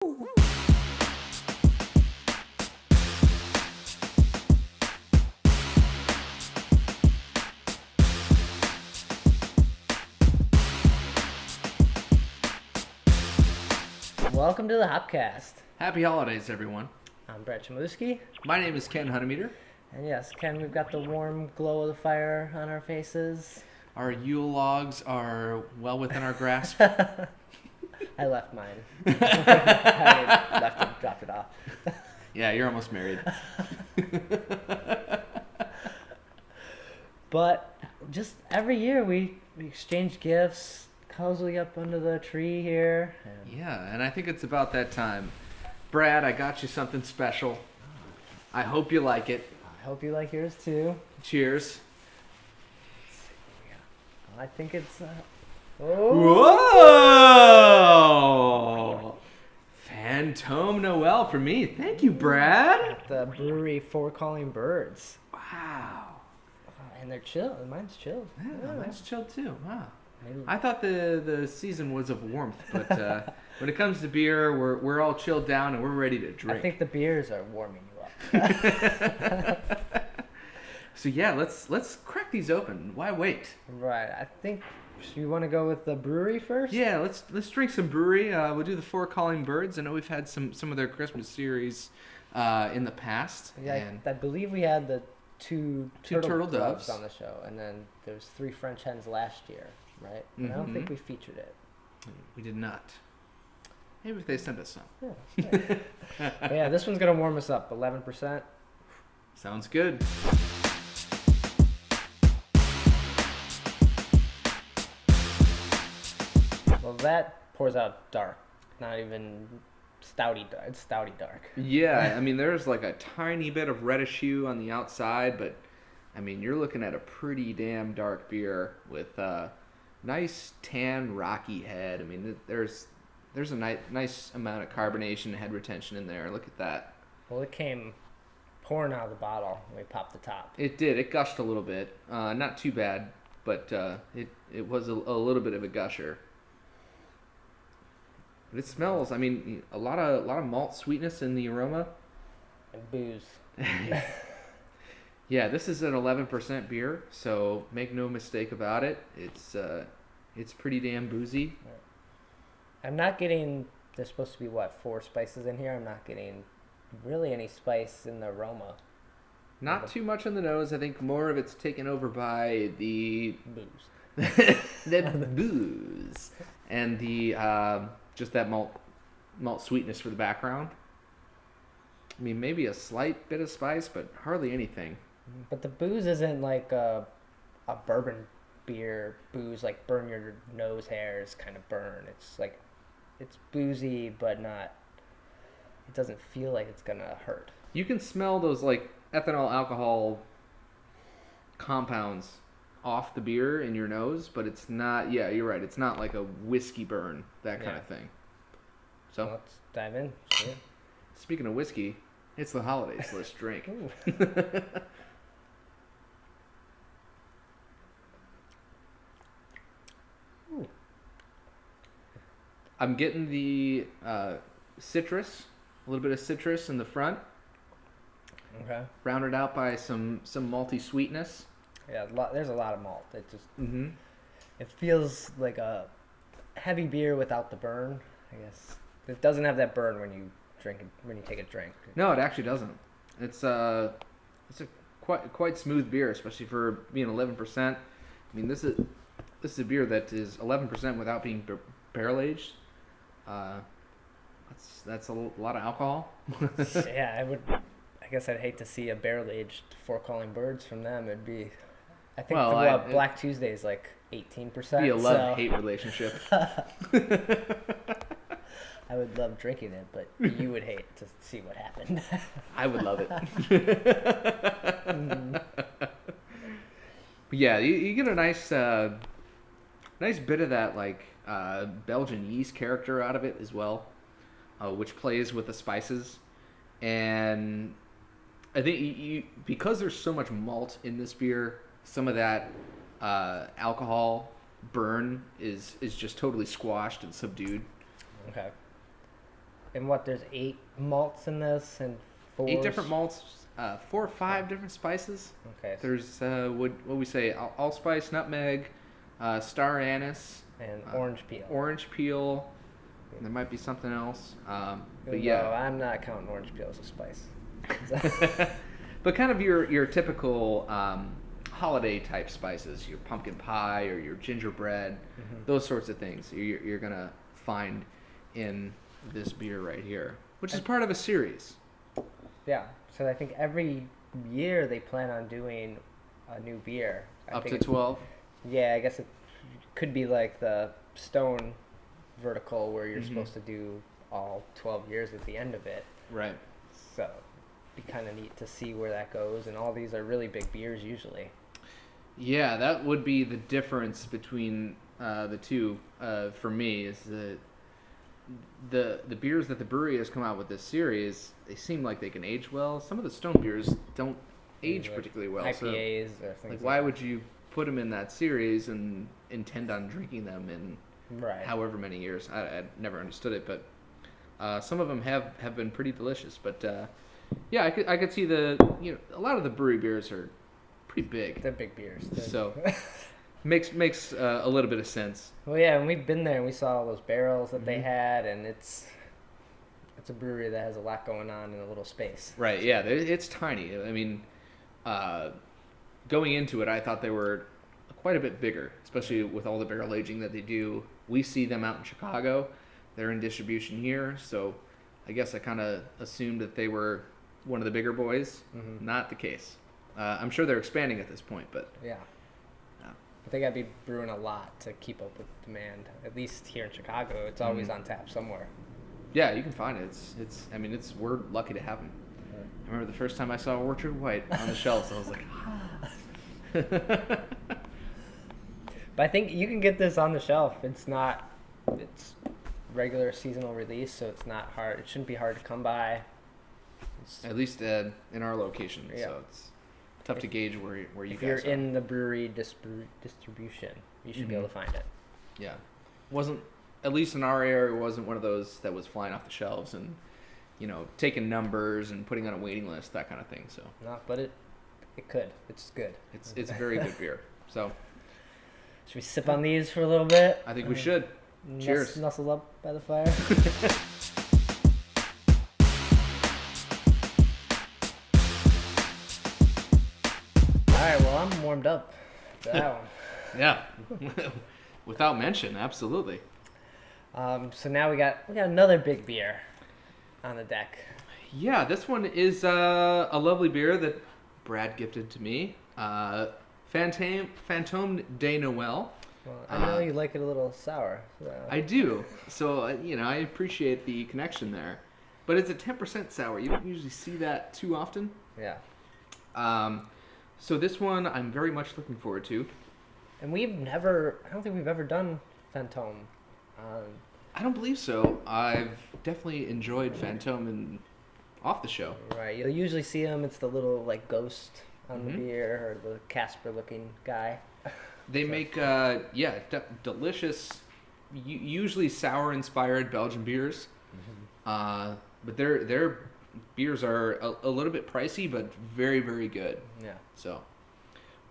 Welcome to the HopCast. Happy holidays, everyone. I'm Brett Chmielewski. My name is Ken Hunnemeder. And yes, Ken, we've got the warm glow of the fire on our faces. Our Yule logs are well within our grasp. I left mine. I left it, dropped it off. Yeah, you're almost married. But just every year we exchange gifts, cozy up under the tree here. Yeah, and I think it's about that time. Brad, I got you something special. I hope you like it. I hope you like yours too. Cheers. I think it's... Whoa! Fantome de Noel for me. Thank you, Brad. At the Bruery for Calling Birds. Wow. And they're chill. Mine's chilled. Yeah, mine's chilled too. Wow. Maybe. I thought the season was of warmth, but when it comes to beer, we're all chilled down and we're ready to drink. I think the beers are warming you up. So yeah, let's crack these open. Why wait? Right. I think you want to go with the Bruery first. Yeah, let's drink some Bruery. We'll do the Four Calling Birds. I know we've had some of their Christmas series in the past. Yeah, and I believe we had the two turtle doves on the show, and then there's 3 French hens last year, right? And I don't think we featured it. we did not. Maybe if they sent us some. Yeah. Right. But yeah, this one's gonna warm us up. 11%. Sounds good. Well, that pours out dark. Not even stouty dark. It's stouty dark. Yeah, I mean, there's like a tiny bit of reddish hue on the outside, but I mean, you're looking at a pretty damn dark beer with a nice tan, rocky head. I mean, there's a nice amount of carbonation and head retention in there. Look at that. Well, it came pouring out of the bottle when we popped the top. It did. It gushed a little bit. Not too bad, but it was a little bit of a gusher. But it smells. I mean, a lot of malt sweetness in the aroma. And booze. Yeah, this is an 11% beer, so make no mistake about it. It's pretty damn boozy. I'm not getting. There's supposed to be 4 spices in here. I'm not getting really any spice in the aroma. Not too much on the nose. I think more of it's taken over by the Booze. the booze and the just that malt sweetness for the background. I mean, maybe a slight bit of spice, but hardly anything. But the booze isn't like a bourbon beer booze, like burn your nose hairs kind of burn. It's like, it's boozy, but not, it doesn't feel like it's gonna hurt. You can smell those like ethanol alcohol compounds off the beer in your nose, but it's not, yeah, you're right, it's not like a whiskey burn, that kind of thing. So well, let's dive in. Sure. Speaking of whiskey, it's the holidays, so let's drink. Ooh. I'm getting the citrus, a little bit of citrus in the front. Okay. Rounded out by some malty sweetness. Yeah, there's a lot of malt. It just Mm-hmm. it feels like a heavy beer without the burn. I guess it doesn't have that burn when you drink it, when you take a drink. No, it actually doesn't. It's a quite smooth beer, especially for being 11%. I mean, this is a beer that is 11% without being barrel aged. That's a lot of alcohol. Yeah, I guess I'd hate to see a barrel aged Four Calling Birds from them. It'd be, I think, Black Tuesday is like 18%. It'd be a love-hate relationship. I would love drinking it, but you would hate to see what happened. I would love it. But yeah, you get a nice bit of that like Belgian yeast character out of it as well, which plays with the spices. And I think you because there's so much malt in this beer, some of that alcohol burn is just totally squashed and subdued. Okay. Yeah. And there's 8 malts in this and 8 different malts, 4 or 5 different spices. Okay. There's what we say, allspice, nutmeg, star anise, and orange peel. Orange peel. And there might be something else. But No, I'm not counting orange peel as a spice. But kind of your typical holiday type spices, your pumpkin pie or your gingerbread, those sorts of things you're gonna find in this beer right here, which is part of a series. Yeah, so I think every year they plan on doing a new beer. Up to 12? Yeah, I guess it could be like the Stone vertical where you're supposed to do all 12 years at the end of it. Right. So it'd be kind of neat to see where that goes, and all these are really big beers usually. Yeah, that would be the difference between the two for me, is that the beers that the brewery has come out with this series, they seem like they can age well. Some of the Stone beers don't age Like particularly well. IPAs or things like why would you put them in that series and intend on drinking them in however many years? I never understood it, but some of them have been pretty delicious. But yeah, I could see a lot of the brewery beers are pretty big. They're big beers. So makes a little bit of sense. Well, yeah, and we've been there and we saw all those barrels that they had, and it's a brewery that has a lot going on in a little space. Right. Yeah, it's tiny. I mean, going into it, I thought they were quite a bit bigger, especially with all the barrel aging that they do. We see them out in Chicago. They're in distribution here, so I guess I kind of assumed that they were one of the bigger boys. Not the case. I'm sure they're expanding at this point, but yeah. But they got to be brewing a lot to keep up with demand. At least here in Chicago, it's always on tap somewhere. Yeah, you can find it. It's we're lucky to have them. I remember the first time I saw Orchard White on the shelves, I was like, But I think you can get this on the shelf. It's regular seasonal release, so it's not hard. It shouldn't be hard to come by. At least in our location, Yeah. so it's tough to gauge where you guys are. If you're in the brewery distribution, you should be able to find it. Yeah. Wasn't, at least in our area, wasn't one of those that was flying off the shelves and, taking numbers and putting on a waiting list, that kind of thing. So No, but it could. It's good. It's a very good beer. So should we sip on these for a little bit? I think we should. Cheers. Nuzzle up by the fire. All right, well, I'm warmed up for that one. Yeah. Without mention, absolutely. So now we got another big beer on the deck. Yeah, this one is a lovely beer that Brad gifted to me. Fantome de Noel. Well, I know you like it a little sour. So. I do. So, I appreciate the connection there. But it's a 10% sour. You don't usually see that too often. Yeah. So this one I'm very much looking forward to. And I don't think we've ever done Fantome. I don't believe so. I've definitely enjoyed Fantome off the show. Right. You'll usually see them. It's the little, ghost on the beer, or the Casper-looking guy. They make, delicious, usually sour-inspired Belgian beers. But their beers are a little bit pricey, but very, very good. Yeah. So,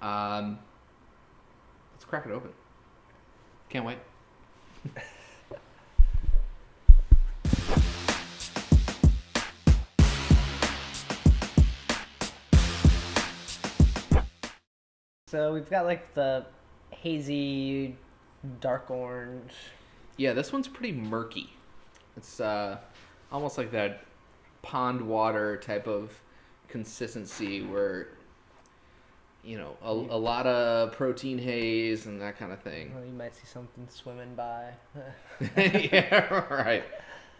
let's crack it open. Can't wait. So we've got the hazy dark orange. Yeah, this one's pretty murky. It's almost like that pond water type of consistency where, a lot of protein haze and that kind of thing. Well, you might see something swimming by. Yeah, right.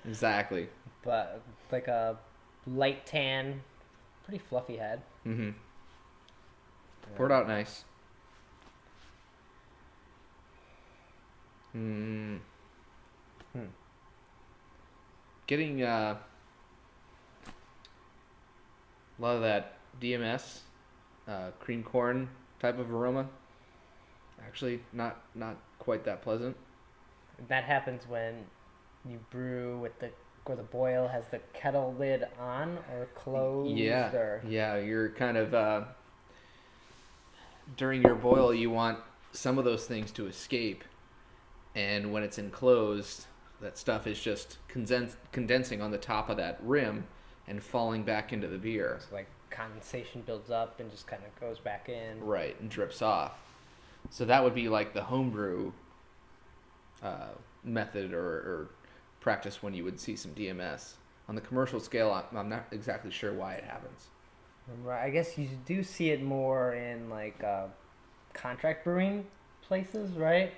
Exactly. But like a light tan, pretty fluffy head. Mm-hmm. Poured out nice. Getting a lot of that DMS, cream corn type of aroma. Actually, not quite that pleasant. That happens when you brew with the or the boil has the kettle lid on or closed. Yeah, Or... yeah. You're kind of during your boil, you want some of those things to escape, and when it's enclosed, that stuff is just condensing on the top of that rim and falling back into the beer. So like condensation builds up and just kind of goes back in. Right, and drips off. So that would be like the homebrew method or practice when you would see some DMS. On the commercial scale, I'm not exactly sure why it happens. Right, I guess you do see it more in like contract brewing places, right?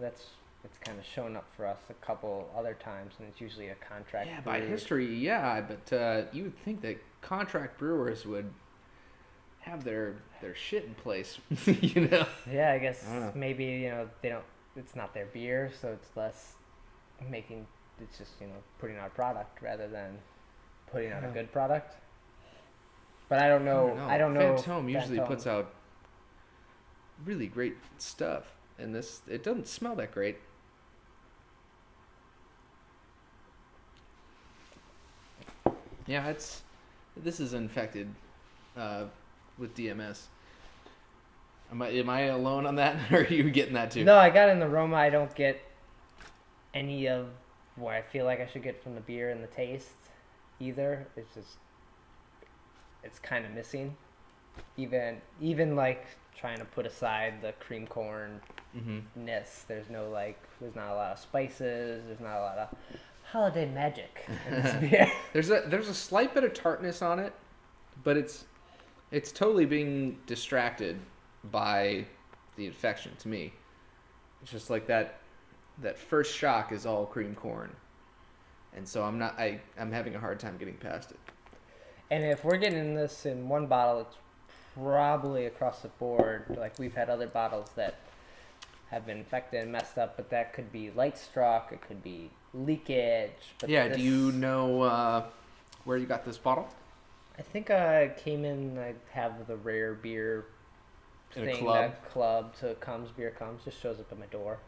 It's kind of shown up for us a couple other times, and it's usually a contract. Yeah, brewery. by history, yeah, but you would think that contract brewers would have their shit in place, you know? Yeah, I guess maybe they don't. It's not their beer, so it's less making. It's just putting out a product rather than putting out a good product. But I don't know. Fantome usually puts out really great stuff, and it doesn't smell that great. Yeah, this is infected with DMS. Am I alone on that, or are you getting that too? No, I got in the aroma. I don't get any of what I feel like I should get from the beer and the taste either. It's kind of missing. Even like trying to put aside the cream corn-ness, there's not a lot of spices, there's not a lot of holiday magic in this beer. There's a slight bit of tartness on it, but it's totally being distracted by the infection to me. It's just like that first shock is all cream corn. And so I'm having a hard time getting past it. And if we're getting this in one bottle, it's probably across the board. Like we've had other bottles that have been infected and messed up, but that could be light struck, it could be leakage. But yeah, do you know where you got this bottle? I think I came in, I have the rare beer in thing, a club? that club, so beer comes, just shows up at my door.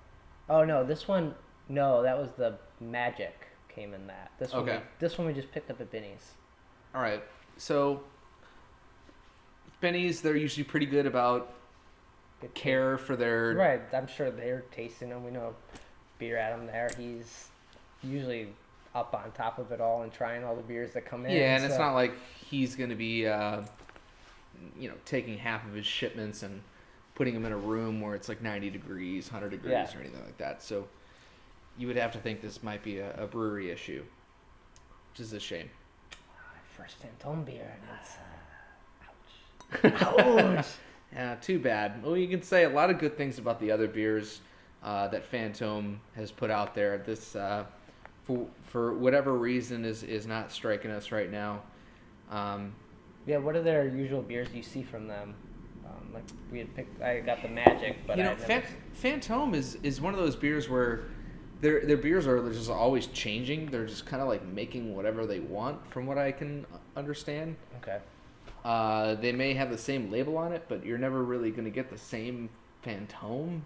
Oh no, that was the Magic came in that. This one we just picked up at Benny's. All right, so Benny's, they're usually pretty good about care for their... Right, I'm sure they're tasting them. We know Beer Adam there. He's usually up on top of it all and trying all the beers that come in. Yeah, and it's not like he's going to be, taking half of his shipments and putting them in a room where it's like 90 degrees, 100 degrees, or anything like that. So you would have to think this might be a brewery issue, which is a shame. First Fantome beer, and it's ouch. Yeah, too bad. Well, you can say a lot of good things about the other beers that Fantome has put out there. This, for whatever reason, is not striking us right now. Yeah, what are their usual beers you see from them? Like we had picked, I got the Magic, but Fantome is one of those beers where their beers are just always changing. They're just kind of like making whatever they want, from what I can understand. Okay. They may have the same label on it, but you're never really going to get the same Fantome.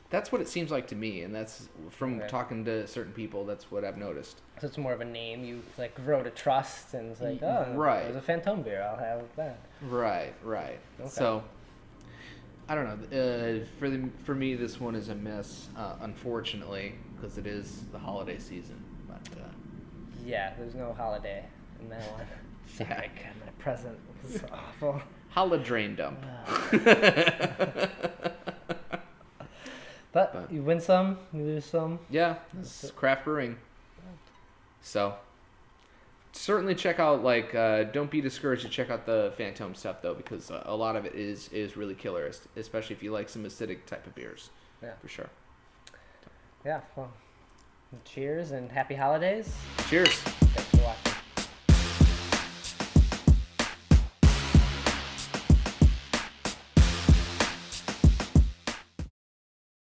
That's what it seems like to me, and that's from talking to certain people. That's what I've noticed. So it's more of a name you grow to trust, and it's like, right. There's a Fantome beer, I'll have that. Right. Okay. So I don't know. For me, this one is a miss, unfortunately, because it is the holiday season. But yeah, there's no holiday in that one. Sorry, God, my present was awful. Holidrain dump. But you win some, you lose some. Yeah, it's craft brewing. So certainly check out, don't be discouraged to check out the Fantome stuff, though, because a lot of it is really killer, especially if you like some acidic type of beers. Yeah. For sure. Yeah, well, cheers and happy holidays. Cheers.